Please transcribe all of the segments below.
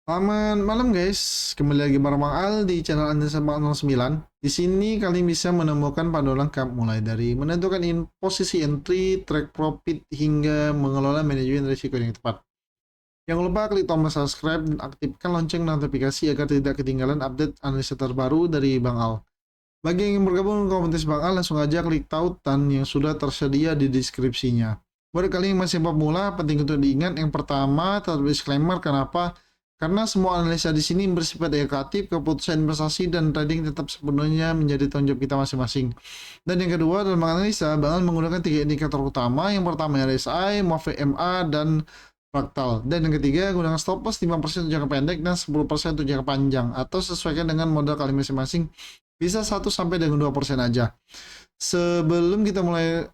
Selamat malam guys, kembali lagi bareng Bang Al di channel Analisa Bang 09. Di sini kalian bisa menemukan panduan lengkap mulai dari menentukan posisi entry, track profit hingga mengelola manajemen risiko yang tepat. Jangan lupa klik tombol subscribe dan aktifkan lonceng notifikasi agar tidak ketinggalan update analisa terbaru dari Bang Al. Bagi yang ingin bergabung dengan komunitas Bang Al, langsung aja klik tautan yang sudah tersedia di deskripsinya. Buat kalian yang masih pemula, penting untuk diingat yang pertama, tetap disclaimer kenapa? Karena semua analisa di sini bersifat edukatif, keputusan investasi dan trading tetap sepenuhnya menjadi tanggung jawab kita masing-masing. Dan yang kedua, dalam menganalisa, Bang Al menggunakan 3 indikator utama. Yang pertama RSI, MA, dan fraktal. Dan yang ketiga, gunakan stop loss 5% untuk jangka pendek dan 10% untuk jangka panjang. Atau sesuaikan dengan modal kalian masing-masing. Bisa 1-2% aja. Sebelum kita mulai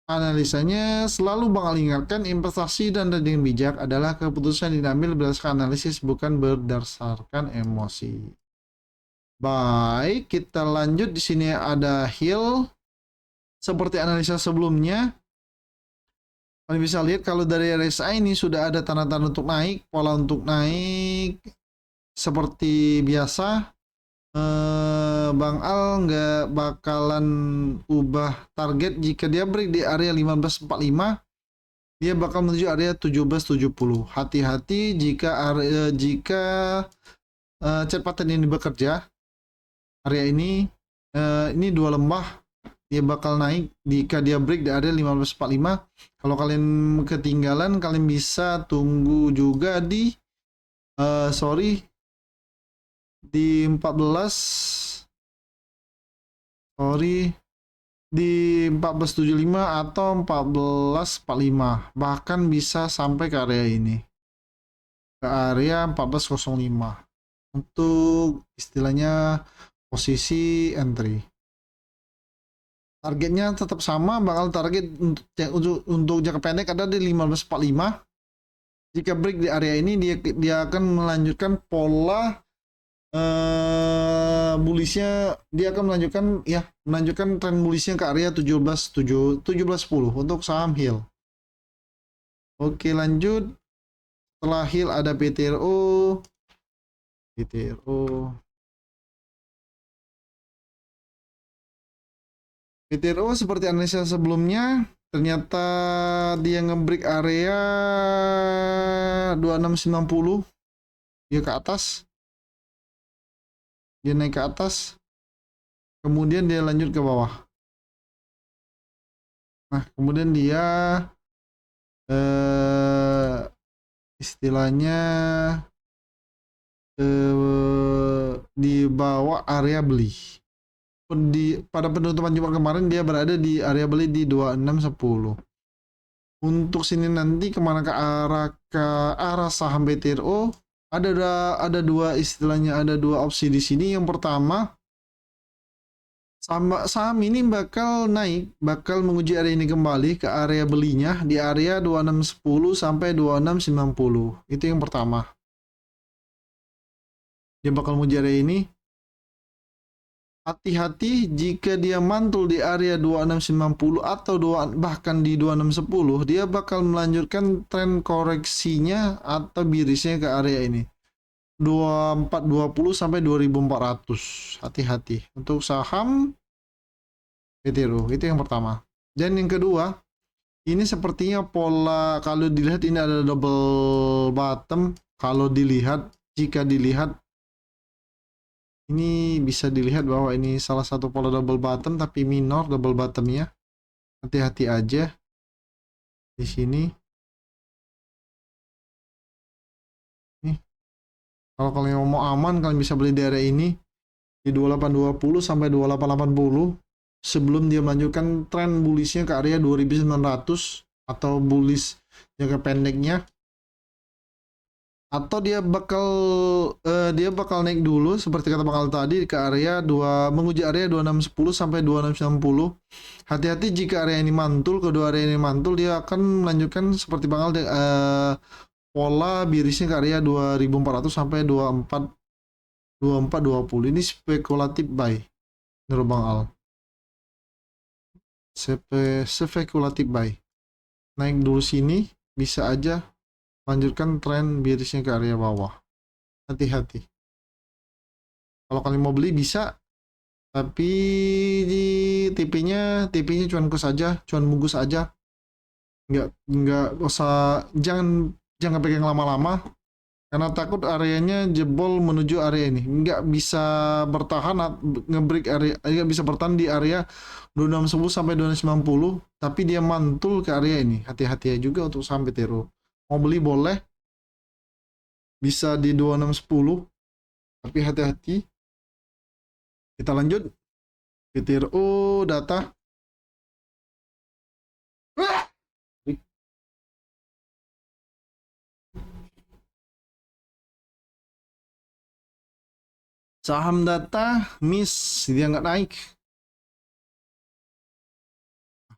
analisanya, selalu Bang Ali ingatkan investasi dan trading bijak adalah keputusan yang diambil berdasarkan analisis bukan berdasarkan emosi. Baik, kita lanjut. Di sini ada hill. Seperti analisa sebelumnya, kalian bisa lihat kalau dari RSI ini sudah ada tanda-tanda untuk naik, pola untuk naik seperti biasa. Bang Al nggak bakalan ubah target jika dia break di area 1545, dia bakal menuju area 1770. Hati-hati jika chart pattern ini bekerja. Area ini dua lembah, dia bakal naik jika dia break di area 1545. Kalau kalian ketinggalan, kalian bisa tunggu juga di di 14 di 1475 atau 1445, bahkan bisa sampai ke area ini, ke area 1405 untuk istilahnya posisi entry. Targetnya tetap sama, bakal target untuk jangka pendek ada di 1545. Jika break di area ini, dia akan melanjutkan pola bullishnya. Dia akan melanjutkan tren bullishnya ke area 1710 untuk saham Hill. Oke, lanjut. Setelah Hill ada PTRO. Seperti analisa sebelumnya, ternyata dia ngebreak area 2690. Dia ke atas. Dia naik ke atas. Kemudian dia lanjut ke bawah. Nah, kemudian dia istilahnya di bawah area beli. Pada penutupan Jumat kemarin dia berada di area beli di 2610. Untuk sini nanti kemana ke arah saham BTRO, ada dua istilahnya, ada dua opsi di sini. Yang pertama, saham ini bakal naik, bakal menguji area ini kembali ke area belinya di area 2610 sampai 2690. Itu yang pertama. Dia bakal menguji area ini. Hati-hati jika dia mantul di area 2690 atau bahkan di 2610, dia bakal melanjutkan tren koreksinya atau birisnya ke area ini. 2420 sampai 2400. Hati-hati untuk saham PTRO. Itu yang pertama. Dan yang kedua, ini sepertinya pola, kalau dilihat ini ada double bottom. Kalau dilihat, jika dilihat, ini bisa dilihat bahwa ini salah satu pola double bottom, tapi minor double bottomnya. Hati-hati aja di sini. Nih, kalau kalian mau aman, kalian bisa beli di area ini di 2820 sampai 2880 sebelum dia melanjutkan tren bullishnya ke area 2900 atau bullish jangka pendeknya. Atau dia bakal naik dulu seperti kata Bang Al tadi ke area menguji area 2610 sampai 2690. Hati-hati jika area ini mantul, kedua area ini mantul, dia akan melanjutkan seperti Bang Al pola birisnya ke area 2400 sampai 2420. Ini spekulatif buy menurut Bang Al. Spekulatif buy. Naik dulu sini, bisa aja lanjutkan tren birisnya ke area bawah. hati-hati. Kalau kalian mau beli bisa, tapi di TP-nya cuan kos aja, cuan bungkus aja. Nggak usah, jangan pegang lama-lama karena takut areanya jebol menuju area ini. Nggak bisa bertahan ngebreak area, nggak bisa bertahan di area 2610 sampai 2690, tapi dia mantul ke area ini. Hati-hati juga untuk sampai Tero. Mau beli boleh, bisa di 2610, tapi hati-hati. Kita lanjut ke Tero data. Saham data miss, dia nggak naik.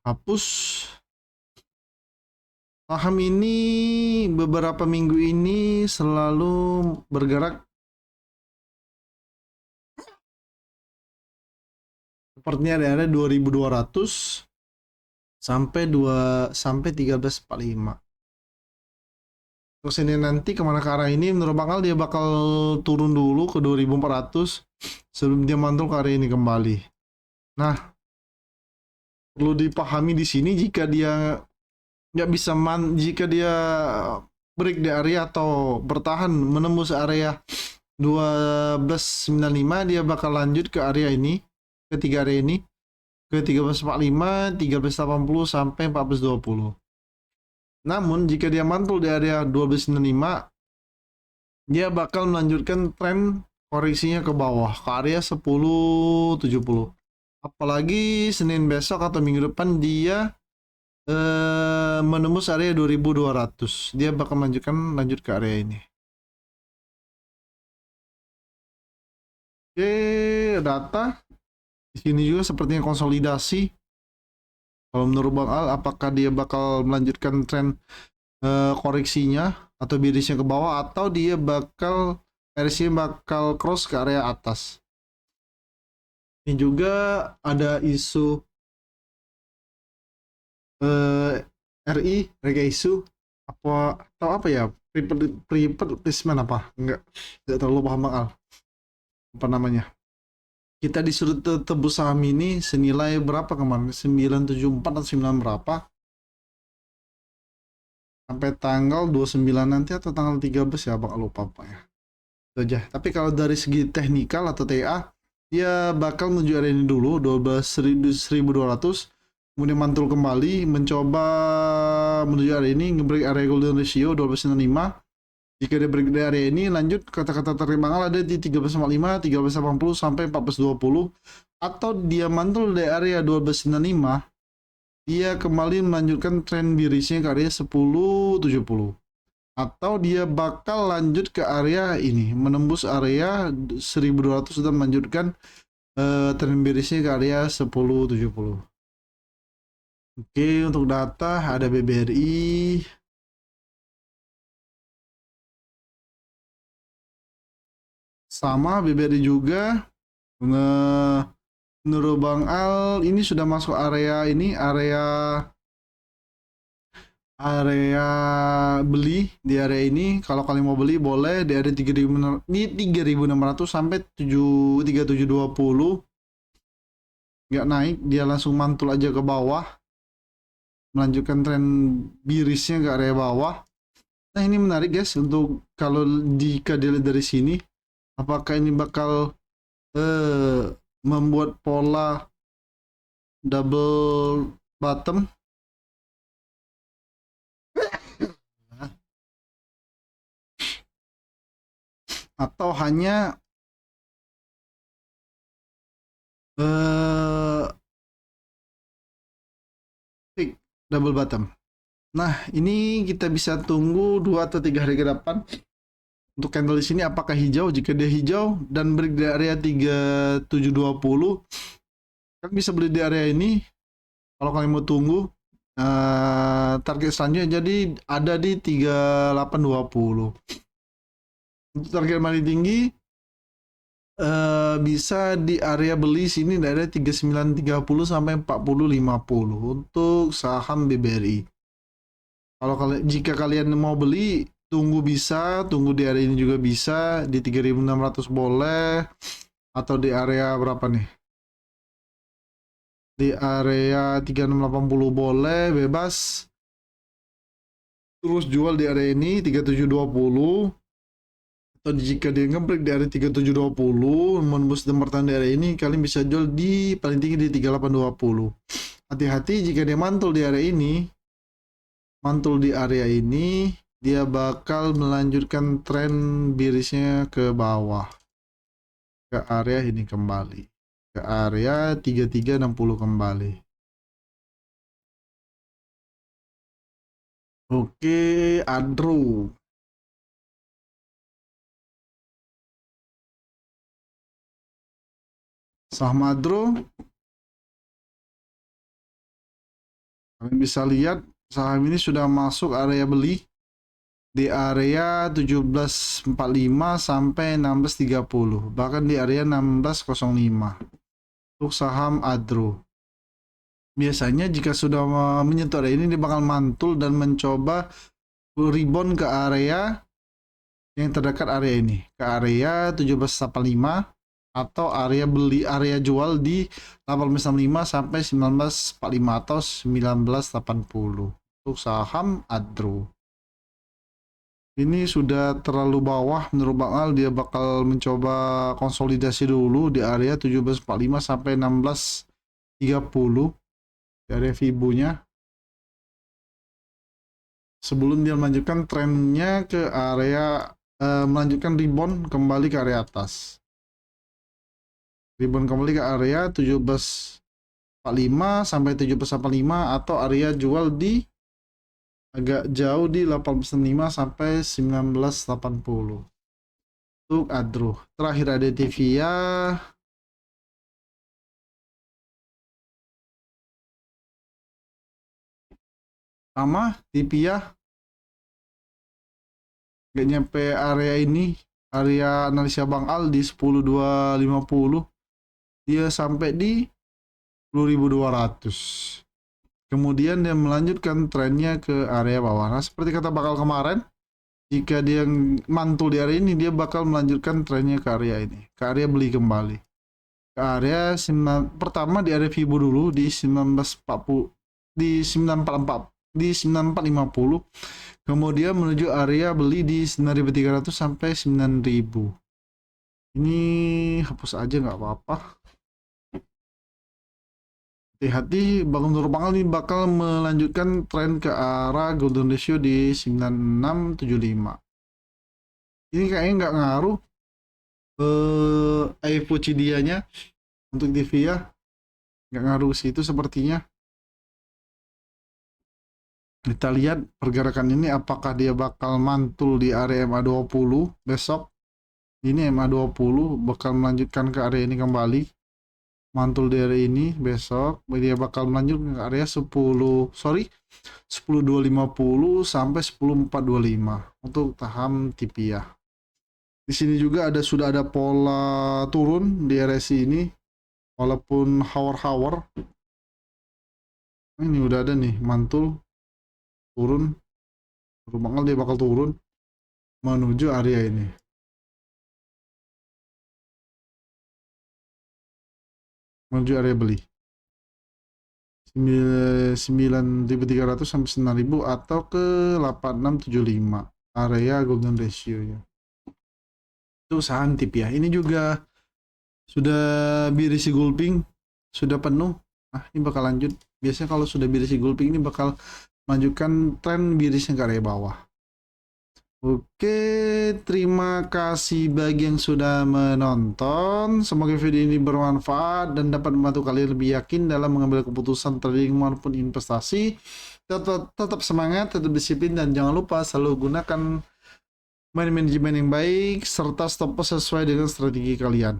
Hapus. Saham ini beberapa minggu ini selalu bergerak sepertinya ada area 2200 sampai 1345. Terus ini nanti kemana ke arah ini, menurut Bang Al dia bakal turun dulu ke 2400 sebelum dia mantul ke area ini kembali. Nah, perlu dipahami di sini jika dia nggak bisa jika dia break di area atau bertahan menembus area 1295, dia bakal lanjut ke area ini, ke tiga area ini, ke 1345, 1380 sampai 1420. Namun jika dia mantul di area 1295, dia bakal melanjutkan tren koreksinya ke bawah ke area 1070. Apalagi Senin besok atau minggu depan dia menembus area 2200. Dia bakal lanjut ke area ini. Oke, data di sini juga sepertinya konsolidasi. Kalau menurut Bang Al, apakah dia bakal melanjutkan tren koreksinya atau birisnya ke bawah, atau dia bakal cross ke area atas. Ini juga ada isu RI, rega isu apa atau apa ya, preferred placement apa, enggak terlalu paham Bang Al apa namanya. Kita disuruh tebus saham ini senilai berapa kemarin, 974 atau 9 berapa, sampai tanggal 29 nanti atau tanggal 13 ya Bang, lupa apa ya. Itu aja. Tapi kalau dari segi teknikal atau TA, dia bakal menuju area ini dulu 12.200, kemudian mantul kembali mencoba menuju area ini, ngebreak area golden ratio 12.95. Jika dia break dari area ini, lanjut kata-kata terima ada di 1345, 1380 sampai 1420, atau dia mantul di area 1295, dia kembali melanjutkan tren birisnya ke area 1070, atau dia bakal lanjut ke area ini, menembus area 1200 dan melanjutkan tren birisnya ke area 1070. Oke, untuk data ada BBRI. Sama BBRI juga. Menurut Bang Al ini sudah masuk area ini, area beli di area ini. Kalau kalian mau beli boleh di area 3600 sampai 3720. Nggak naik, dia langsung mantul aja ke bawah, melanjutkan tren birisnya ke area bawah. Nah, ini menarik guys, untuk kalau jika dilihat dari sini, apakah ini bakal membuat pola double bottom atau hanya double bottom. Nah, ini kita bisa tunggu 2 atau 3 hari ke depan. Untuk candle di sini apakah hijau? Jika dia hijau dan break di area 3720, kalian bisa beli di area ini. Kalau kalian mau tunggu target selanjutnya jadi ada di 3820. Untuk target paling tinggi bisa di area beli sini dari 3930 sampai 4050 untuk saham BBRI. Kalau jika kalian mau beli tunggu di area ini juga bisa, di 3600 boleh, atau di area berapa nih? Di area 3680 boleh, bebas. Terus jual di area ini 3720, atau jika dia ngebreak di area 3720 menembus tempat di area ini, kalian bisa jual di paling tinggi di 3820. Hati-hati jika dia mantul di area ini, dia bakal melanjutkan tren bearishnya ke bawah, ke area ini kembali, ke area 3360 kembali. Oke, Adro. Saham Adro, kalian bisa lihat saham ini sudah masuk area beli di area 1745 sampai 1630, bahkan di area 1605 untuk saham Adro. Biasanya jika sudah menyentuh area ini, dia bakal mantul dan mencoba rebound ke area yang terdekat area ini, ke area 1785, atau area beli, area jual di 1865 sampai 1945 atau 1980 untuk saham Adro. Ini sudah terlalu bawah menurut Bang Al, dia bakal mencoba konsolidasi dulu di area 1745 sampai 1630 di area Fibo-nya, sebelum dia melanjutkan trennya ke area melanjutkan rebound kembali ke area atas. Rebound kembali ke area 1745 sampai 1785, atau area jual di agak jauh di 85 sampai 1980 untuk Adro. Terakhir ada Tivia, sama Tivia nggak nyampe area ini, area analisa Bang Al di 10250, dia sampai di 10.200. Kemudian dia melanjutkan trennya ke area bawah. Nah, seperti kata bakal kemarin, jika dia mantul di area ini, dia bakal melanjutkan trennya ke area ini, ke area beli kembali. Ke area pertama di area Fibo dulu di 1940, di 944, di 9450. Kemudian menuju area beli di 9.300 sampai 9.000. Ini hapus aja nggak apa-apa. Hati-hati, Bang Nur Pangal ini bakal melanjutkan tren ke arah golden ratio di 9675. Ini kayaknya nggak ngaruh AFO Cidianya untuk TV ya, nggak ngaruh sih itu sepertinya. Kita lihat pergerakan ini apakah dia bakal mantul di area MA20 besok. Ini MA20 bakal melanjutkan ke area ini kembali. Mantul di area ini besok, dia bakal melanjut ke area 10250 sampai 10425 untuk saham Tipia. Di sini juga sudah ada pola turun di area sini, walaupun hour. Ini udah ada nih mantul turun, rumah dia bakal turun menuju area ini. Menuju area beli 9.300 sampai 9.000 atau ke 8675 area golden ratio nya. Itu saham tip ya. Ini juga sudah bearish gulping, sudah penuh. Nah, ini bakal lanjut. Biasanya kalau sudah bearish gulping ini bakal lanjutkan tren bearishnya ke area bawah. Oke, terima kasih bagi yang sudah menonton. Semoga video ini bermanfaat dan dapat membantu kalian lebih yakin dalam mengambil keputusan trading maupun investasi. Tetap semangat, tetap disiplin, dan jangan lupa selalu gunakan manajemen yang baik serta stop loss sesuai dengan strategi kalian.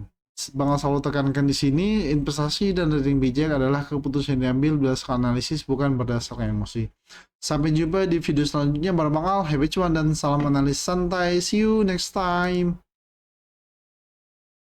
Bang selalu tekankan di sini, investasi dan trading bijak adalah keputusan yang diambil berdasarkan analisis, bukan berdasarkan emosi. Sampai jumpa di video selanjutnya bareng Bang Al. Happy cuan dan salam analis santai. See you next time.